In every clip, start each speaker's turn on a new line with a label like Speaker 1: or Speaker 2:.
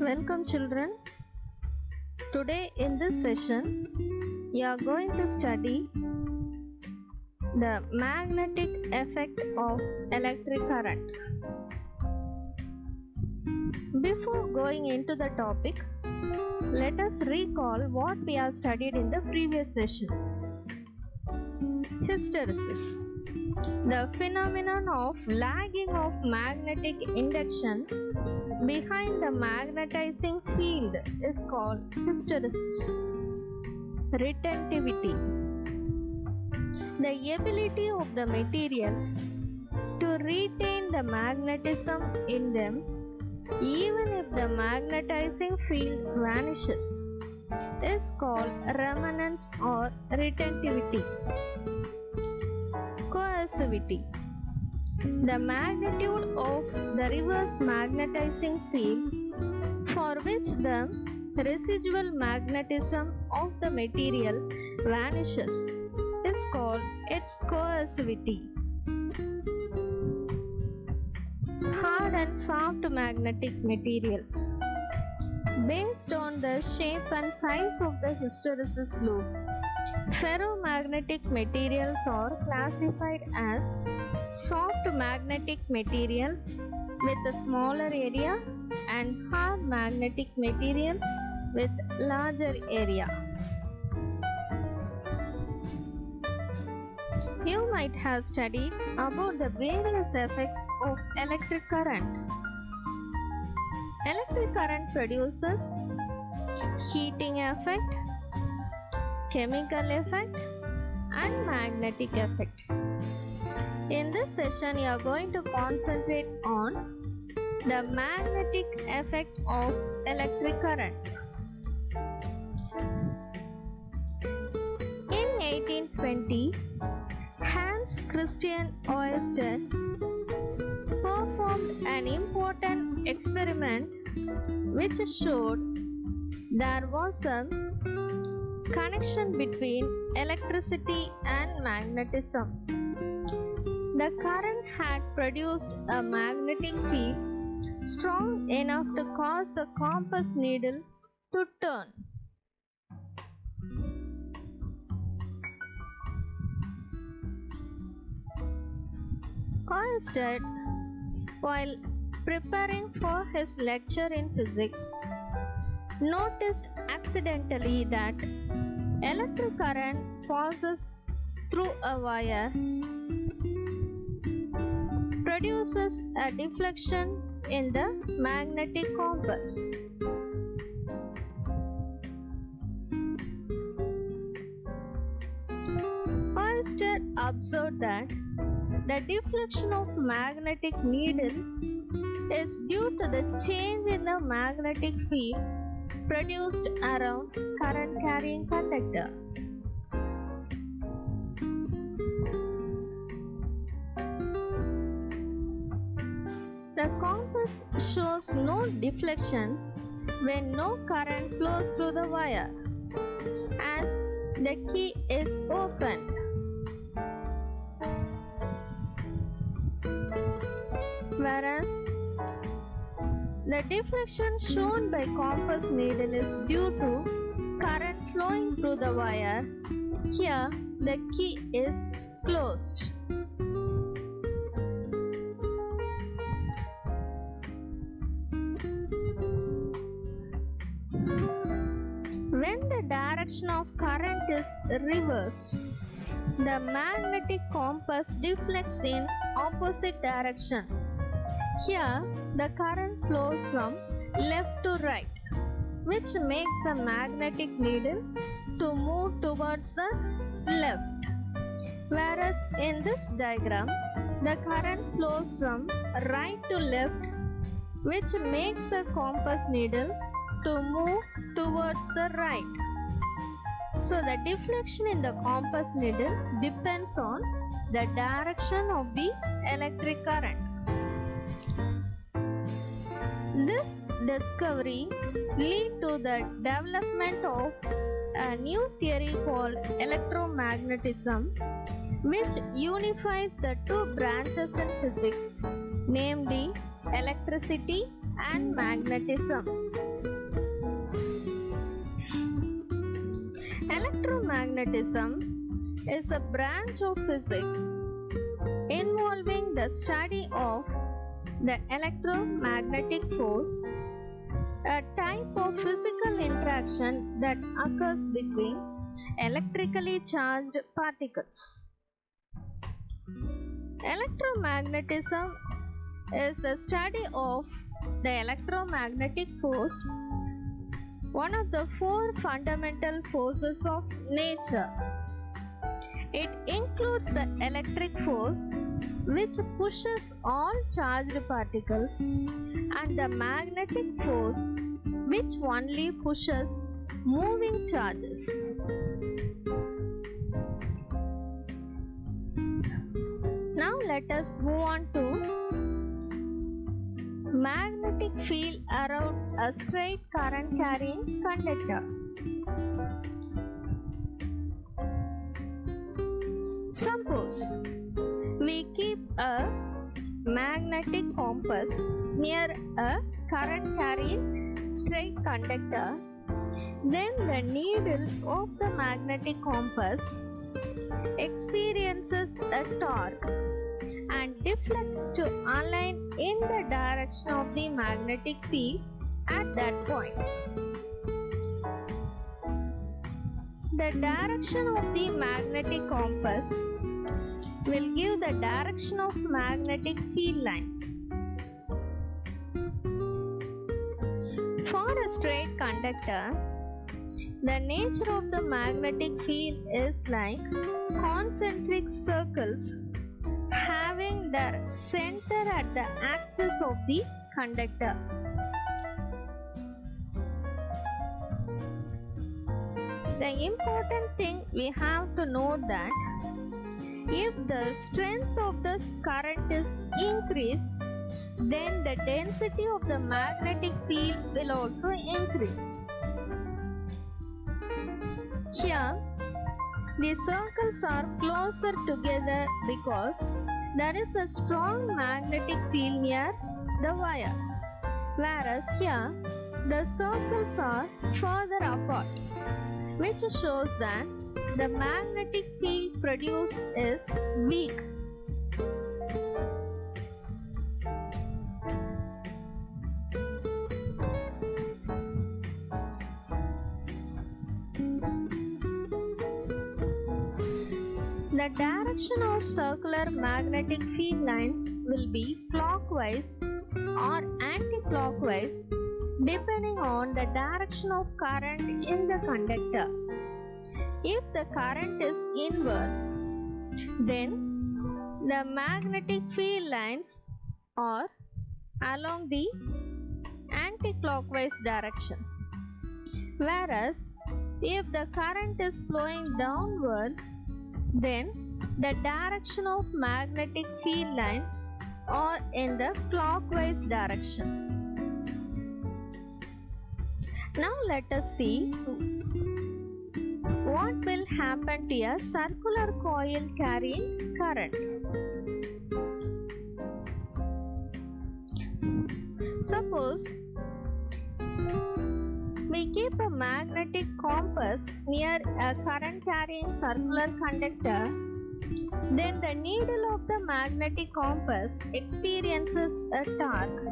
Speaker 1: Welcome, children. Today, in this session, we are going to study the magnetic effect of electric current. Before going into the topic, let us recall what we have studied in the previous session. Hysteresis. The phenomenon of lagging of magnetic induction behind the magnetizing field is called hysteresis. Retentivity. The ability of the materials to retain the magnetism in them even if the magnetizing field vanishes is called remanence or retentivity. Coercivity. The magnitude of the reverse magnetizing field for which the residual magnetism of the material vanishes is called its coercivity. Hard and soft magnetic materials. Based on the shape and size of the hysteresis loop, ferromagnetic materials are classified as soft magnetic materials with a smaller area and hard magnetic materials with larger area. You might have studied about the various effects of electric current. Electric current produces heating effect, chemical effect, and magnetic effect. In this session, you are going to concentrate on the magnetic effect of electric current. In 1820, Hans Christian Ørsted performed an important experiment which showed there was a connection between electricity and magnetism. The current had produced a magnetic field strong enough to cause a compass needle to turn. Ørsted, while preparing for his lecture in physics, noticed accidentally that electric current passes through a wire produces a deflection in the magnetic compass. Ørsted observed that the deflection of magnetic needle is due to the change in the magnetic field produced around current carrying conductor. The compass shows no deflection when no current flows through the wire, as the key is opened. Whereas the deflection shown by compass needle is due to current flowing through the wire, here the key is closed. When the direction of current is reversed, the magnetic compass deflects in opposite direction. Here, the current flows from left to right, which makes the magnetic needle to move towards the left. Whereas in this diagram, the current flows from right to left, which makes the compass needle to move towards the right. So the deflection in the compass needle depends on the direction of the electric current. This discovery led to the development of a new theory called electromagnetism, which unifies the two branches in physics, namely electricity and magnetism. Electromagnetism is a branch of physics involving the study of the electromagnetic force, a type of physical interaction that occurs between electrically charged particles. Electromagnetism is the study of the electromagnetic force, one of the four fundamental forces of nature. It includes the electric force, which pushes all charged particles, and the magnetic force, which only pushes moving charges. Now let us move on to magnetic field around a straight current carrying conductor. Suppose we keep a magnetic compass near a current carrying straight conductor, then the needle of the magnetic compass experiences a torque and deflects to align in the direction of the magnetic field at that point. The direction of the magnetic compass will give the direction of magnetic field lines. For a straight conductor, the nature of the magnetic field is like concentric circles having their center at the axis of the conductor. The important thing we have to note that if the strength of the current is increased, then the density of the magnetic field will also increase. Here, the circles are closer together because there is a strong magnetic field near the wire, whereas here the circles are further apart, which shows that the magnetic field produced is weak. The direction of circular magnetic field lines will be clockwise or anti-clockwise depending on the direction of current in the conductor. If the current is inverse, then the magnetic field lines are along the anti-clockwise direction. Whereas if the current is flowing downwards, then the direction of magnetic field lines are in the clockwise direction. Now let us see what will happen to a circular coil carrying current. Suppose we keep a magnetic compass near a current carrying circular conductor, then the needle of the magnetic compass experiences a torque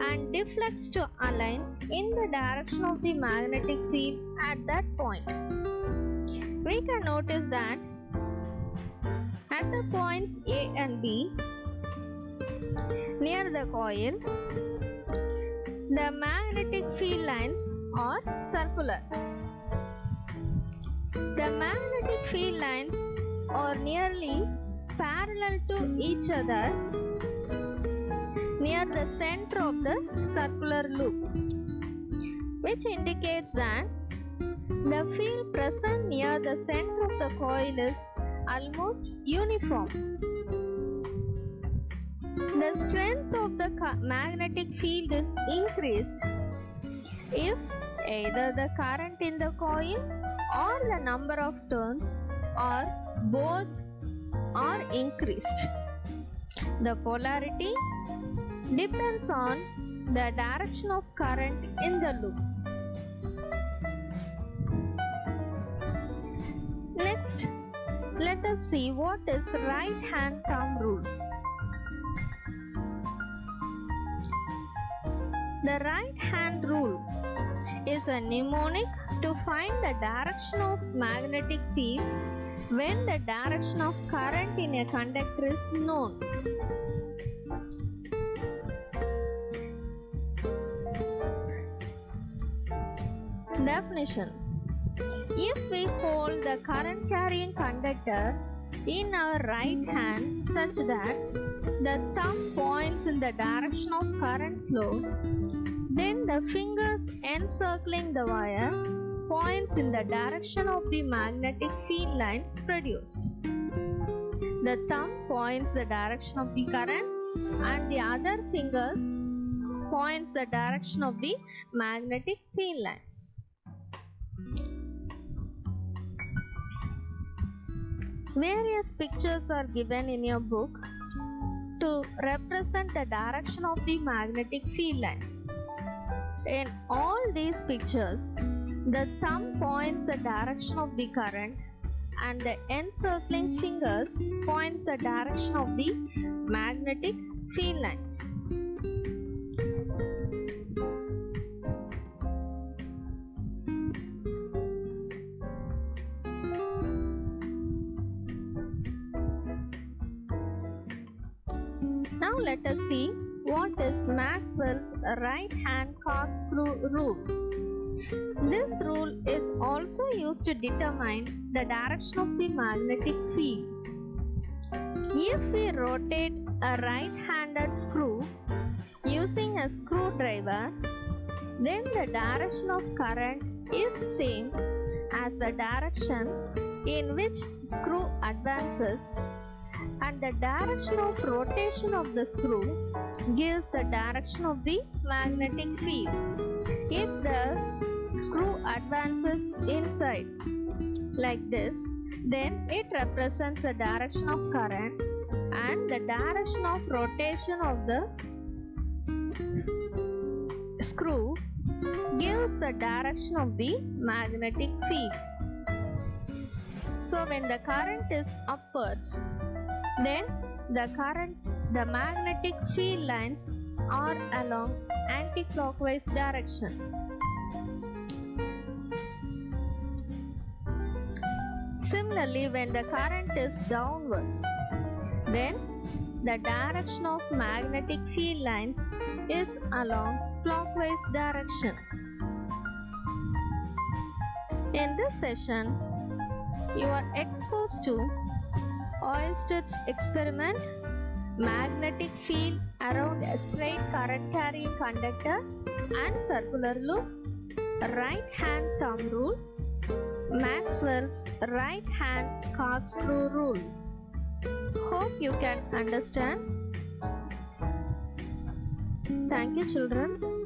Speaker 1: and deflects to align in the direction of the magnetic field at that point. We can notice that at the points A and B near the coil, the magnetic field lines are circular. The magnetic field lines are nearly parallel to each other near the center of the circular loop, which indicates that the field present near the center of the coil is almost uniform. The strength of the magnetic field is increased if either the current in the coil or the number of turns or both are increased. The polarity depends on the direction of current in the loop. Next, let us see what is right hand thumb rule. The right hand rule is a mnemonic to find the direction of magnetic field when the direction of current in a conductor is known. Definition: if we hold the current carrying conductor in our right hand such that the thumb points in the direction of current flow, then the fingers encircling the wire points in the direction of the magnetic field lines produced. The thumb points the direction of the current and the other fingers points the direction of the magnetic field lines. Various pictures are given in your book to represent the direction of the magnetic field lines. In all these pictures, the thumb points the direction of the current and the encircling fingers points the direction of the magnetic field lines. Now let us see what is Maxwell's right-hand corkscrew rule. This rule is also used to determine the direction of the magnetic field. If we rotate a right-handed screw using a screwdriver, then the direction of current is same as the direction in which screw advances, and the direction of rotation of the screw gives the direction of the magnetic field. If the screw advances inside like this, then it represents the direction of current, and the direction of rotation of the screw gives the direction of the magnetic field. So when the current is upwards, then the magnetic field lines are along anti-clockwise direction. Similarly, when the current is downwards, then the direction of magnetic field lines is along clockwise direction. In this session, you are exposed to Oersted's experiment, magnetic field around a straight current carrying conductor and circular loop, right hand thumb rule, Maxwell's right hand corkscrew rule. Hope you can understand. Thank you, children.